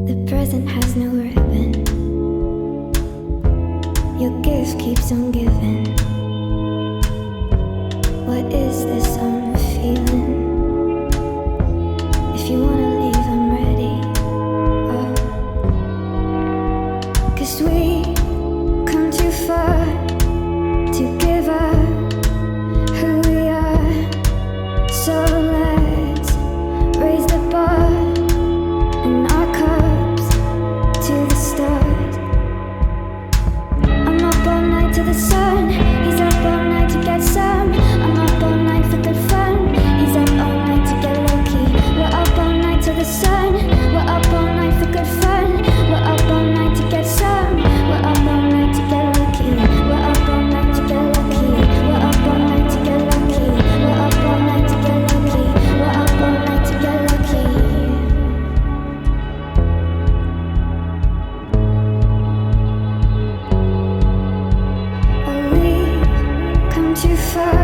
The present has no ribbon. Your gift keeps on giving. What is this I'm feeling? If you wanna leave, I'm ready. Oh. 'Cause we come too far to give up who we are. So let's raise the bar and our cups to the stars. I'm up all night to the sun. He's up all night to get some. I'm up all night for good fun. He's up all night to get lucky. We're up all night to the sun. We're up all night for good fun. We're up all night to get some. We're up all night to get lucky. We're up all night to get lucky. We're up all night to get lucky. We're up all night to get lucky. We're up all night to get lucky. Oh, we've come too far.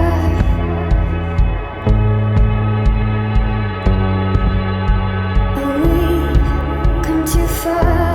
Oh, we've come too far.